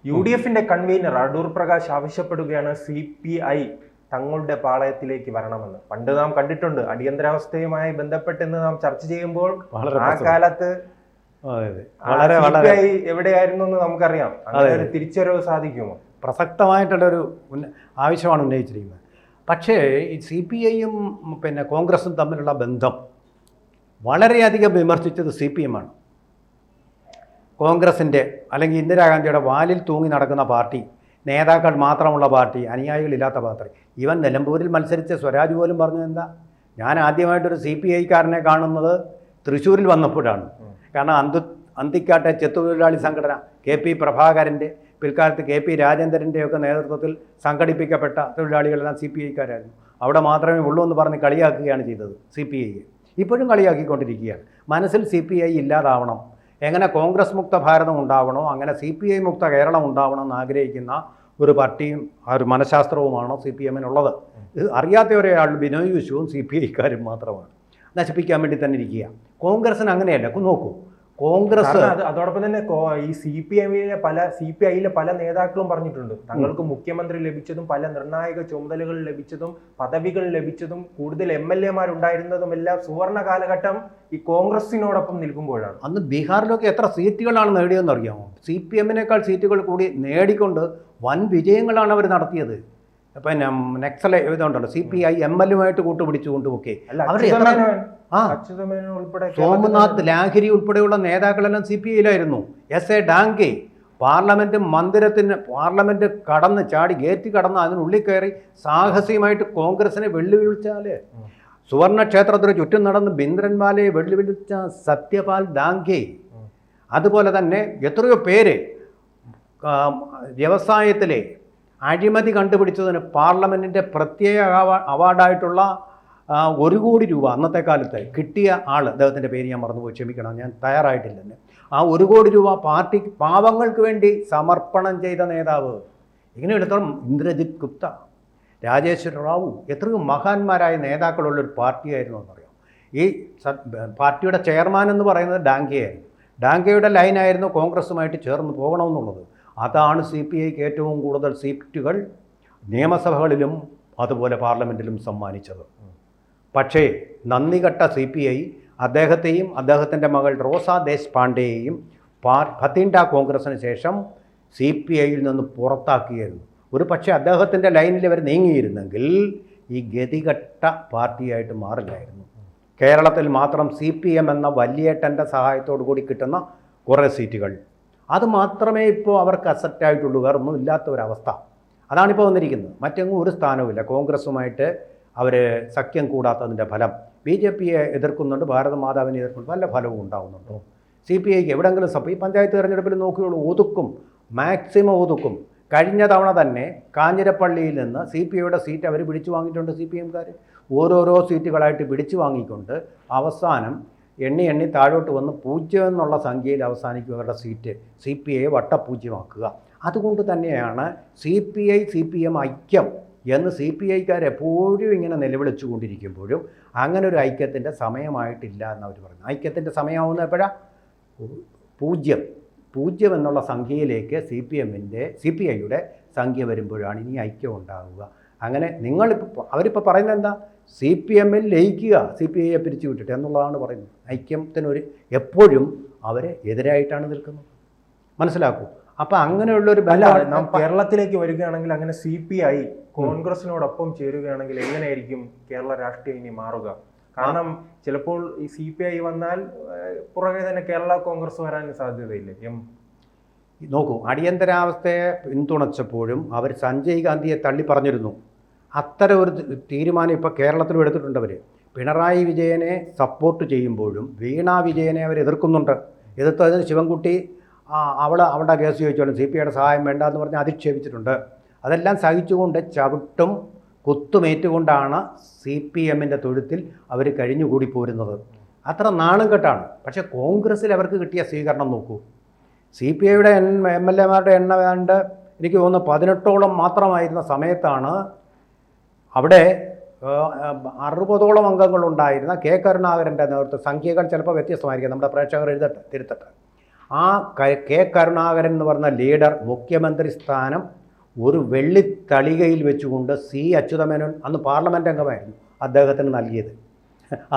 UDFിന്റെ convener Adoor Prakash ആവശ്യപ്പെടുകയാണ് CPI തങ്ങളുടെ പാളയത്തിലേക്ക് വരണമെന്ന്. പണ്ട് നാം കണ്ടിട്ടുണ്ട്, അടിയന്തരാവസ്ഥയുമായി ബന്ധപ്പെട്ട് നാം ചർച്ച ചെയ്യുമ്പോൾ ആ കാലത്ത് CPI എവിടെയായിരുന്നു എന്ന് നമുക്കറിയാം. അങ്ങനെ ഒരു തിരിച്ചറിവ് സാധിക്കുമോ? പ്രസക്തമായിട്ടുള്ളൊരു ആവശ്യമാണ് ഉന്നയിച്ചിരിക്കുന്നത്. പക്ഷേ ഈ CPIയും കോൺഗ്രസും തമ്മിലുള്ള ബന്ധം വളരെയധികം വിമർശിച്ചത് CPM ആണ്. കോൺഗ്രസിൻ്റെ അല്ലെങ്കിൽ ഇന്ദിരാഗാന്ധിയുടെ വാലിൽ തൂങ്ങി നടക്കുന്ന പാർട്ടി, നേതാക്കൾ മാത്രമുള്ള പാർട്ടി, അനുയായികളില്ലാത്ത പാർട്ടി. ഇവൻ നിലമ്പൂരിൽ മത്സരിച്ച സ്വരാജ് പോലും പറഞ്ഞത് എന്താ, ഞാൻ ആദ്യമായിട്ടൊരു CPIക്കാരനെ കാണുന്നത് തൃശ്ശൂരിൽ വന്നപ്പോഴാണ്. കാരണം അന്തിക്കാട്ടെ ചെത്തുതൊഴിലാളി സംഘടന KP പ്രഭാകരൻ്റെ, പിൽക്കാലത്ത് KP രാജേന്ദ്രൻ്റെയൊക്കെ നേതൃത്വത്തിൽ സംഘടിപ്പിക്കപ്പെട്ട തൊഴിലാളികളെല്ലാം CPIക്കാരായിരുന്നു. അവിടെ മാത്രമേ ഉള്ളൂ എന്ന് പറഞ്ഞ് കളിയാക്കുകയാണ് ചെയ്തത് CPIയെ. ഇപ്പോഴും കളിയാക്കിക്കൊണ്ടിരിക്കുകയാണ്. മനസ്സിൽ CPI ഇല്ലാതാവണം, എങ്ങനെ കോൺഗ്രസ് മുക്ത ഭാരതം ഉണ്ടാവണോ അങ്ങനെ CPI മുക്ത കേരളം ഉണ്ടാവണമെന്ന് ആഗ്രഹിക്കുന്ന ഒരു പാർട്ടിയും ആ ഒരു മനഃശാസ്ത്രവുമാണോ CPMനുള്ളത്. ഇത് അറിയാത്ത ഒരാൾ ബിനോയ് വിശ്വവും CPIക്കാരും മാത്രമാണ്. നശിപ്പിക്കാൻ വേണ്ടി തന്നെ ഇരിക്കുക. കോൺഗ്രസിന് അങ്ങനെയല്ല. നോക്കൂ, കോൺഗ്രസ് അതോടൊപ്പം തന്നെ ഈ CPIയിലെ പല നേതാക്കളും പറഞ്ഞിട്ടുണ്ട്, തങ്ങൾക്ക് മുഖ്യമന്ത്രി ലഭിച്ചതും പല നിർണായക ചുമതലകൾ ലഭിച്ചതും പദവികൾ ലഭിച്ചതും കൂടുതൽ MLA-മാരുണ്ടായിരുന്നതും എല്ലാം സുവർണ കാലഘട്ടം ഈ കോൺഗ്രസിനോടൊപ്പം നിൽക്കുമ്പോഴാണ്. അന്ന് ബീഹാറിലൊക്കെ എത്ര സീറ്റുകളാണ് നേടിയതെന്ന് അറിയാമോ? CPMനേക്കാൾ സീറ്റുകൾ കൂടി നേടിക്കൊണ്ട് വൻ വിജയങ്ങളാണ് അവർ നടത്തിയത്. നെക്സൽ ഇതുണ്ടല്ലോ, CPI MLA-മായിട്ട് കൂട്ടുപിടിച്ചുകൊണ്ടുമൊക്കെ സോമനാഥ് ലാഹിരി ഉൾപ്പെടെയുള്ള നേതാക്കളെല്ലാം CPIയിലായിരുന്നു. SA ഡാങ്കെ പാർലമെന്റ് കടന്ന് ചാടി, ഗേറ്റ് കടന്ന് അതിനുള്ളിൽ കയറി സാഹസികമായിട്ട് കോൺഗ്രസിനെ വെല്ലുവിളിച്ചാല്, സുവർണക്ഷേത്രത്തിന് ചുറ്റും നടന്ന് ബിന്ദ്രൻവാലയെ വെല്ലുവിളിച്ച സത്യപാൽ ദാംഗെ, അതുപോലെ തന്നെ എത്രയോ പേര് വ്യവസായത്തിലെ അഴിമതി കണ്ടുപിടിച്ചതിന് പാർലമെൻറ്റിൻ്റെ പ്രത്യേക അവാർഡായിട്ടുള്ള 1 കോടി രൂപ അന്നത്തെ കാലത്ത് കിട്ടിയ ആൾ, അദ്ദേഹത്തിൻ്റെ പേര് ഞാൻ മറന്നുപോയി, ക്ഷമിക്കണം, ഞാൻ തയ്യാറായിട്ടില്ലെന്ന്. ആ 1 കോടി രൂപ പാർട്ടി പാവങ്ങൾക്ക് വേണ്ടി സമർപ്പണം ചെയ്ത നേതാവ്. ഇങ്ങനെ എടുത്തോളം ഇന്ദ്രജിത് ഗുപ്ത, രാജേശ്വര റാവു, എത്രയോ മഹാന്മാരായ നേതാക്കളുള്ളൊരു പാർട്ടിയായിരുന്നു എന്നറിയാം. ഈ പാർട്ടിയുടെ ചെയർമാൻ എന്ന് പറയുന്നത് ഡാങ്കെയായിരുന്നു. ഡാങ്കെയുടെ ലൈനായിരുന്നു കോൺഗ്രസുമായിട്ട് ചേർന്ന് പോകണമെന്നുള്ളത്. അതാണ് CPIക്ക് ഏറ്റവും കൂടുതൽ സീറ്റുകൾ നിയമസഭകളിലും അതുപോലെ പാർലമെൻറ്റിലും സമ്മാനിച്ചത്. പക്ഷേ നന്ദികെട്ട CPI അദ്ദേഹത്തെയും അദ്ദേഹത്തിൻ്റെ മകൾ റോസ ദേശ്പാണ്ഡെയെയും ഭത്തിൻഡ കോൺഗ്രസിന് ശേഷം CPIയിൽ നിന്ന് പുറത്താക്കിയായിരുന്നു. ഒരു പക്ഷേ അദ്ദേഹത്തിൻ്റെ ലൈനിൽ അവർ നീങ്ങിയിരുന്നെങ്കിൽ ഈ ഗതികെട്ട പാർട്ടിയായിട്ട് മാറില്ലായിരുന്നു. കേരളത്തിൽ മാത്രം CPM എന്ന വലിയേട്ടൻ്റെ സഹായത്തോടു കൂടി കിട്ടുന്ന കുറേ സീറ്റുകൾ, അത് മാത്രമേ ഇപ്പോൾ അവർക്ക് അസെപ്റ്റായിട്ടുള്ളൂ, വേറൊന്നും ഇല്ലാത്ത ഒരവസ്ഥ. അതാണിപ്പോൾ വന്നിരിക്കുന്നത്. മറ്റെങ്ങും ഒരു സ്ഥാനവുമില്ല. കോൺഗ്രസുമായിട്ട് അവർ സഖ്യം കൂടാത്തതിൻ്റെ ഫലം, BJPയെ എതിർക്കുന്നുണ്ട്, ഭാരതമാതാവിനെ എതിർക്കുന്നുണ്ട്, വല്ല ഫലവും ഉണ്ടാകുന്നുണ്ടോ? CPIക്ക് എവിടെയെങ്കിലും ഈ പഞ്ചായത്ത് തിരഞ്ഞെടുപ്പിൽ നോക്കുകയുള്ളൂ, ഒതുക്കും, മാക്സിമം ഒതുക്കും. കഴിഞ്ഞ തവണ തന്നെ കാഞ്ഞിരപ്പള്ളിയിൽ നിന്ന് CPIയുടെ സീറ്റ് അവർ പിടിച്ചു വാങ്ങിയിട്ടുണ്ട്. CPMകാർ ഓരോരോ സീറ്റുകളായിട്ട് പിടിച്ചു വാങ്ങിക്കൊണ്ട് അവസാനം എണ്ണി താഴോട്ട് വന്ന് 0 എന്നുള്ള സംഖ്യയിൽ അവസാനിക്കും അവരുടെ സീറ്റ്. CPIയെ വട്ടപൂജ്യമാക്കുക. അതുകൊണ്ട് തന്നെയാണ് CPM ഐക്യം എന്ന് CPIക്കാർ എപ്പോഴും ഇങ്ങനെ നിലവിളിച്ചു കൊണ്ടിരിക്കുമ്പോഴും അങ്ങനെ ഒരു ഐക്യത്തിൻ്റെ സമയമായിട്ടില്ല എന്നവർ പറയുന്നു. ഐക്യത്തിൻ്റെ സമയമാവുന്ന എപ്പോഴാണ്? 0 എന്നുള്ള സംഖ്യയിലേക്ക് CPIയുടെ സംഖ്യ വരുമ്പോഴാണ് ഇനി ഐക്യം ഉണ്ടാവുക. അങ്ങനെ അവരിപ്പോൾ പറയുന്നത് എന്താ? CPMൽ ലയിക്കുക, CPIയെ പിരിച്ചു വിട്ടിട്ട് എന്നുള്ളതാണ് പറയുന്നത്. ഐക്യത്തിനൊരു എപ്പോഴും അവരെ എതിരായിട്ടാണ് നിൽക്കുന്നത്. മനസ്സിലാക്കൂ. അപ്പം അങ്ങനെയുള്ളൊരു നാം കേരളത്തിലേക്ക് വരികയാണെങ്കിൽ അങ്ങനെ CPI കോൺഗ്രസിനോടൊപ്പം ചേരുകയാണെങ്കിൽ എങ്ങനെയായിരിക്കും കേരള രാഷ്ട്രീയം ഇനി മാറുക? കാരണം ചിലപ്പോൾ ഈ CPI വന്നാൽ പുറകെ തന്നെ കേരള കോൺഗ്രസ് വരാൻ സാധ്യതയില്ലേ? നോക്കൂ, അടിയന്തരാവസ്ഥയെ പിന്തുണച്ചപ്പോഴും അവർ സഞ്ജയ് ഗാന്ധിയെ തള്ളി പറഞ്ഞിരുന്നു. അത്തരം ഒരു തീരുമാനം ഇപ്പോൾ കേരളത്തിലും എടുത്തിട്ടുണ്ട് അവർ. പിണറായി വിജയനെ സപ്പോർട്ട് ചെയ്യുമ്പോഴും വീണ വിജയനെ അവർ എതിർക്കുന്നുണ്ട്. എതിർത്തതിന് ശിവൻകുട്ടി അവളുടെ കേസ് ചോദിച്ചോളും CPIയുടെ സഹായം വേണ്ട എന്ന് പറഞ്ഞ് അധിക്ഷേപിച്ചിട്ടുണ്ട്. അതെല്ലാം സഹിച്ചുകൊണ്ട് ചവിട്ടും കുത്തുമേറ്റുകൊണ്ടാണ് CPMൻ്റെ തൊഴുത്തിൽ അവർ കഴിഞ്ഞുകൂടി പോരുന്നത്. അത്ര നാളും കെട്ടാണ്. പക്ഷേ കോൺഗ്രസ്സിൽ അവർക്ക് കിട്ടിയ സ്വീകരണം നോക്കൂ. CPIയുടെ MLA-മാരുടെ എണ്ണം വേണ്ട എനിക്ക് തോന്നുന്നു 18ഓളം മാത്രമായിരുന്ന സമയത്താണ് അവിടെ 60ഓളം അംഗങ്ങളുണ്ടായിരുന്ന K. കരുണാകരൻ്റെ നേതൃത്വം, സംഖ്യകൾ ചിലപ്പോൾ വ്യത്യസ്തമായിരിക്കും, നമ്മുടെ പ്രേക്ഷകർ തിരുത്തട്ടെ, ആ കെ കരുണാകരൻ എന്ന് പറഞ്ഞ ലീഡർ മുഖ്യമന്ത്രി സ്ഥാനം ഒരു വെള്ളിത്തളികയിൽ വെച്ചുകൊണ്ട് സി അച്യുതമേനോൻ അന്ന് പാർലമെൻറ്റ് അംഗമായിരുന്നു അദ്ദേഹത്തിന് നൽകിയത്.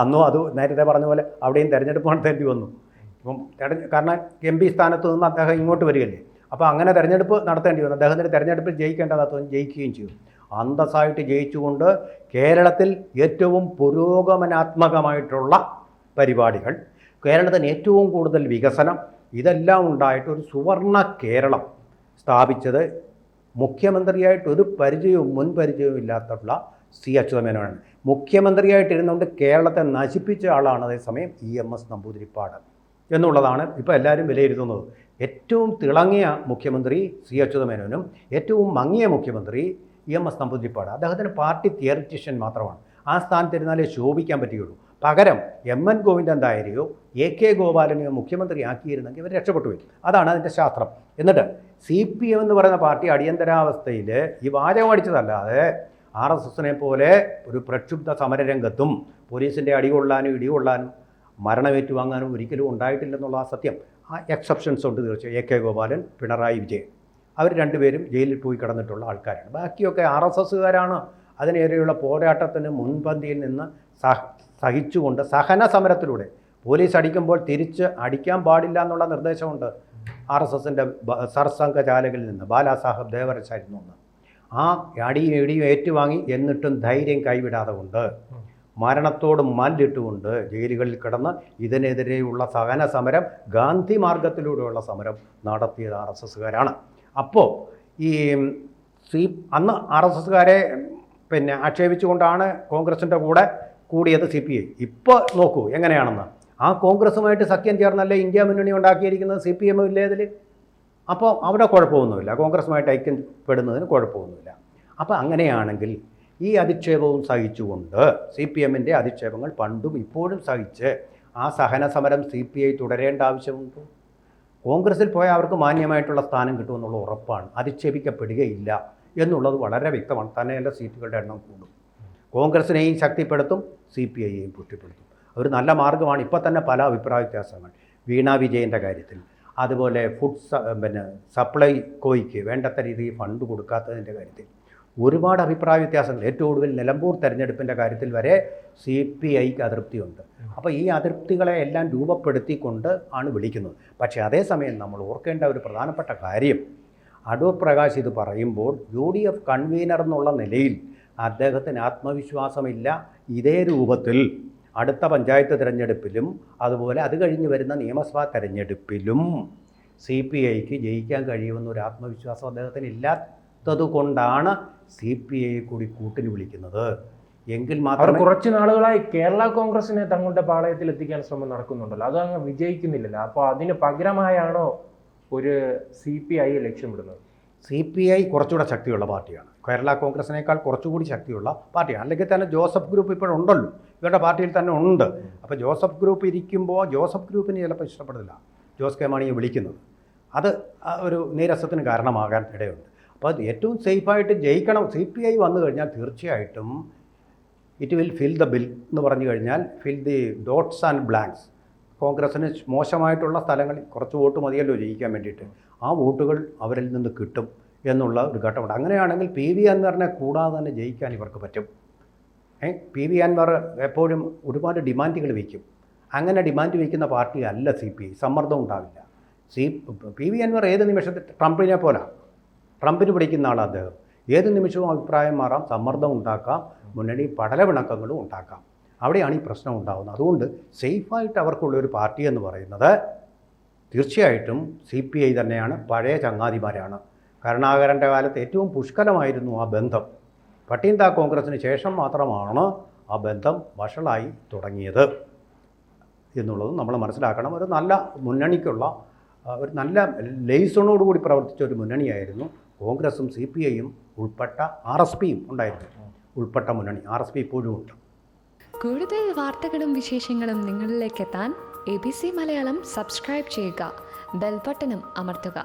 അന്നും അത് നേരത്തെ പറഞ്ഞ പോലെ അവിടെയും തെരഞ്ഞെടുപ്പ് നടത്തേണ്ടി വന്നു. ഇപ്പം കാരണം എം പി സ്ഥാനത്ത് നിന്ന് അദ്ദേഹം ഇങ്ങോട്ട് വരികയല്ലേ, അപ്പോൾ അങ്ങനെ തെരഞ്ഞെടുപ്പ് നടത്തേണ്ടി വന്നു. അദ്ദേഹത്തിന് തെരഞ്ഞെടുപ്പിൽ ജയിക്കേണ്ടതാത്ത ജയിക്കുകയും ചെയ്തു. അന്തസ്സായിട്ട് ജയിച്ചുകൊണ്ട് കേരളത്തിൽ ഏറ്റവും പുരോഗമനാത്മകമായിട്ടുള്ള പരിപാടികൾ, കേരളത്തിന് ഏറ്റവും കൂടുതൽ വികസനം, ഇതെല്ലാം ഉണ്ടായിട്ട് ഒരു സുവർണ കേരളം സ്ഥാപിച്ചത് മുഖ്യമന്ത്രിയായിട്ട് ഒരു പരിചയവും മുൻപരിചയവും ഇല്ലാത്തുള്ള സി അച്യുതമേനോനാണ്. മുഖ്യമന്ത്രിയായിട്ടിരുന്നുകൊണ്ട് കേരളത്തെ നശിപ്പിച്ച ആളാണ് അതേസമയം EMS നമ്പൂതിരിപ്പാട് എന്നുള്ളതാണ് ഇപ്പോൾ എല്ലാവരും വിലയിരുത്തുന്നത്. ഏറ്റവും തിളങ്ങിയ മുഖ്യമന്ത്രി സി അച്യുതമേനോനും ഏറ്റവും മങ്ങിയ മുഖ്യമന്ത്രി EMS നമ്പൂതിരിപ്പാട്. അദ്ദേഹത്തിന് പാർട്ടി തിയറിറ്റിഷ്യൻ മാത്രമാണ്. ആ സ്ഥാനത്തിരുന്നാലേ ശോഭിക്കാൻ പറ്റുകയുള്ളൂ. പകരം MN ഗോവിന്ദൻ നായരെയോ AK ഗോപാലനെയോ മുഖ്യമന്ത്രിയാക്കിയിരുന്നെങ്കിൽ ഇവർ രക്ഷപ്പെട്ടു വരും. അതാണ് അതിൻ്റെ ശാസ്ത്രം. എന്നിട്ട് CPM എന്ന് പറയുന്ന പാർട്ടി അടിയന്തരാവസ്ഥയിൽ ഈ വാചകം അടിച്ചതല്ലാതെ RSSനെ പോലെ ഒരു പ്രക്ഷുബ്ധ സമരരംഗത്തും പോലീസിൻ്റെ അടികൊള്ളാനും ഇടികൊള്ളാനും മരണമേറ്റുവാങ്ങാനും ഒരിക്കലും ഉണ്ടായിട്ടില്ലെന്നുള്ള ആ സത്യം. ആ എക്സെപ്ഷൻസ് ഉണ്ട് തീർച്ചയായും. AK ഗോപാലൻ, പിണറായി വിജയൻ, അവർ രണ്ടുപേരും ജയിലിൽ പോയി കിടന്നിട്ടുള്ള ആൾക്കാരാണ്. ബാക്കിയൊക്കെ RSSകാരാണ് അതിനെതിരെയുള്ള പോരാട്ടത്തിന് മുൻപന്തിയിൽ നിന്ന് സഹിച്ചുകൊണ്ട് സഹന സമരത്തിലൂടെ പോലീസ് അടിക്കുമ്പോൾ തിരിച്ച് അടിക്കാൻ പാടില്ല എന്നുള്ള നിർദ്ദേശമുണ്ട് RSSൻ്റെ സർസംഘചാലകിൽ നിന്ന്. ബാലാസാഹബ് ദേവരച്ചായിരുന്നു ഒന്ന്. ആ അടിയും ഇടിയും ഏറ്റുവാങ്ങി എന്നിട്ടും ധൈര്യം കൈവിടാതെ കൊണ്ട് മരണത്തോട് മല്ലിട്ടുകൊണ്ട് ജയിലുകളിൽ കിടന്ന് ഇതിനെതിരെയുള്ള സഹന സമരം, ഗാന്ധി മാർഗത്തിലൂടെയുള്ള സമരം നടത്തിയത് RSSകാരാണ്. അപ്പോൾ ഈ അന്ന് RSSകാരെ ആക്ഷേപിച്ചുകൊണ്ടാണ് കോൺഗ്രസിൻ്റെ കൂടെ കൂടിയത് CPI. ഇപ്പോൾ നോക്കൂ എങ്ങനെയാണെന്ന്. ആ കോൺഗ്രസുമായിട്ട് സഖ്യം ചേർന്നല്ലേ ഇന്ത്യ മുന്നണി ഉണ്ടാക്കിയിരിക്കുന്നത്. CPM ഇല്ലേ അതിൽ. അപ്പോൾ അവിടെ കുഴപ്പമൊന്നുമില്ല, കോൺഗ്രസുമായിട്ട് ഐക്യപ്പെടുന്നതിന് കുഴപ്പമൊന്നുമില്ല. അപ്പോൾ അങ്ങനെയാണെങ്കിൽ ഈ അധിക്ഷേപവും സഹിച്ചുകൊണ്ട് CPMൻ്റെ അധിക്ഷേപങ്ങൾ പണ്ടും ഇപ്പോഴും സഹിച്ച് ആ സഹന സമരം CPI തുടരേണ്ട ആവശ്യമുണ്ട്. കോൺഗ്രസിൽ പോയാൽ അവർക്ക് മാന്യമായിട്ടുള്ള സ്ഥാനം കിട്ടുമെന്നുള്ള ഉറപ്പാണ്. അധിക്ഷേപിക്കപ്പെടുകയില്ല എന്നുള്ളത് വളരെ വ്യക്തമാണ്. തന്നെയല്ല സീറ്റുകളുടെ എണ്ണം കൂടും. കോൺഗ്രസിനെയും ശക്തിപ്പെടുത്തും, CPIയെയും പുഷ്ടിപ്പെടുത്തും. ഒരു നല്ല മാർഗ്ഗമാണ്. ഇപ്പോൾ തന്നെ പല അഭിപ്രായ വ്യത്യാസങ്ങൾ വീണ വിജയൻ്റെ കാര്യത്തിൽ, അതുപോലെ സപ്ലൈകോയ്ക്ക് വേണ്ടത്ര രീതിയിൽ ഫണ്ട് കൊടുക്കാത്തതിൻ്റെ കാര്യത്തിൽ ഒരുപാട് അഭിപ്രായ വ്യത്യാസങ്ങൾ. ഏറ്റവും ഒടുവിൽ നിലമ്പൂർ തെരഞ്ഞെടുപ്പിൻ്റെ കാര്യത്തിൽ വരെ CPIക്ക് അതൃപ്തിയുണ്ട്. അപ്പോൾ ഈ അതൃപ്തികളെ എല്ലാം രൂപപ്പെടുത്തിക്കൊണ്ട് ആണ് വിളിക്കുന്നത്. പക്ഷേ അതേസമയം നമ്മൾ ഓർക്കേണ്ട ഒരു പ്രധാനപ്പെട്ട കാര്യം, അടൂർ പ്രകാശ് ഇത് പറയുമ്പോൾ UDF കൺവീനർ എന്നുള്ള നിലയിൽ അദ്ദേഹത്തിന് ആത്മവിശ്വാസമില്ല. ഇതേ രൂപത്തിൽ അടുത്ത പഞ്ചായത്ത് തിരഞ്ഞെടുപ്പിലും അതുപോലെ അത് കഴിഞ്ഞ് വരുന്ന നിയമസഭാ തെരഞ്ഞെടുപ്പിലും CPIക്ക് ജയിക്കാൻ കഴിയുമെന്നൊരു ആത്മവിശ്വാസം അദ്ദേഹത്തിന് ഇല്ലാത്തതുകൊണ്ടാണ് CPI കൂടി കൂട്ടിന് വിളിക്കുന്നത്. എങ്കിൽ മാത്രം കുറച്ച് നാളുകളായി കേരള കോൺഗ്രസിനെ തങ്ങളുടെ പാളയത്തിൽ എത്തിക്കാൻ ശ്രമം നടക്കുന്നുണ്ടല്ലോ, അത് അങ്ങ് വിജയിക്കുന്നില്ലല്ലോ. അപ്പോൾ അതിന് പകരമായാണോ ഒരു CPI ലക്ഷ്യമിടുന്നത്? CPI കുറച്ചുകൂടെ ശക്തിയുള്ള പാർട്ടിയാണ്. കേരള കോൺഗ്രസിനേക്കാൾ കുറച്ചുകൂടി ശക്തിയുള്ള പാർട്ടിയാണ്. അല്ലെങ്കിൽ തന്നെ ജോസഫ് ഗ്രൂപ്പ് ഇപ്പോഴുണ്ടല്ലോ, ഇവരുടെ പാർട്ടിയിൽ തന്നെ ഉണ്ട്. അപ്പോൾ ജോസഫ് ഗ്രൂപ്പ് ഇരിക്കുമ്പോൾ ജോസഫ് ഗ്രൂപ്പിന് ചിലപ്പോൾ ഇഷ്ടപ്പെടില്ല ജോസ് കെ മാണിയെ വിളിക്കുന്നത്. അത് ഒരു നീരസത്തിന് കാരണമാകാൻ ഇടയുണ്ട്. അപ്പോൾ അത് ഏറ്റവും സേഫായിട്ട് ജയിക്കണം. CPI വന്നു കഴിഞ്ഞാൽ തീർച്ചയായിട്ടും it will fill the bill എന്ന് പറഞ്ഞു കഴിഞ്ഞാൽ fill the dots and blanks. കോൺഗ്രസ്സിന് മോശമായിട്ടുള്ള സ്ഥലങ്ങളിൽ കുറച്ച് വോട്ട് മതിയല്ലോ ജയിക്കാൻ വേണ്ടിയിട്ട്. ആ വോട്ടുകൾ അവരിൽ നിന്ന് കിട്ടും എന്നുള്ള ഒരു ഘട്ടമുണ്ട്. അങ്ങനെയാണെങ്കിൽ PV അൻവറിനെ കൂടാതെ തന്നെ ജയിക്കാൻ ഇവർക്ക് പറ്റും. PV അൻവർ എപ്പോഴും ഒരുപാട് ഡിമാൻഡുകൾ വയ്ക്കും. അങ്ങനെ ഡിമാൻഡ് വയ്ക്കുന്ന പാർട്ടി അല്ല CPI. സമ്മർദ്ദം ഉണ്ടാവില്ല. PV അൻവർ ഏത് നിമിഷത്തിൽ ട്രംപിനെ പോലെ ട്രംപിന് പിടിക്കുന്ന ആളാണ് അദ്ദേഹം. ഏത് നിമിഷവും അഭിപ്രായം മാറാം, സമ്മർദ്ദം ഉണ്ടാക്കാം, മുന്നണി പടലപിണക്കങ്ങളും ഉണ്ടാക്കാം. അവിടെയാണ് ഈ പ്രശ്നം ഉണ്ടാകുന്നത്. അതുകൊണ്ട് സേഫായിട്ട് അവർക്കുള്ളൊരു പാർട്ടി എന്ന് പറയുന്നത് തീർച്ചയായിട്ടും CPI തന്നെയാണ്. പഴയ ചങ്ങാതിമാരാണ്. കരുണാകരൻ്റെ കാലത്ത് ഏറ്റവും പുഷ്കലമായിരുന്നു ആ ബന്ധം. പട്ടീന്ത കോൺഗ്രസിന് ശേഷം മാത്രമാണ് ആ ബന്ധം വഷളായി തുടങ്ങിയത് എന്നുള്ളത് നമ്മൾ മനസ്സിലാക്കണം. ഒരു നല്ല മുന്നണിക്കുള്ള ഒരു നല്ല ലെയ്സണോടുകൂടി പ്രവർത്തിച്ച ഒരു മുന്നണിയായിരുന്നു കോൺഗ്രസും CPIയും ഉൾപ്പെട്ട RSPയും ഉണ്ടായിരുന്നു. ഉൾപ്പെട്ട മുന്നണി RSP ഇപ്പോഴും ഉണ്ട്. കൂടുതൽ വാർത്തകളും വിശേഷങ്ങളും നിങ്ങളിലേക്ക് എത്താൻ ABC മലയാളം സബ്സ്ക്രൈബ് ചെയ്യുക, ബെൽ ബട്ടണും അമർത്തുക.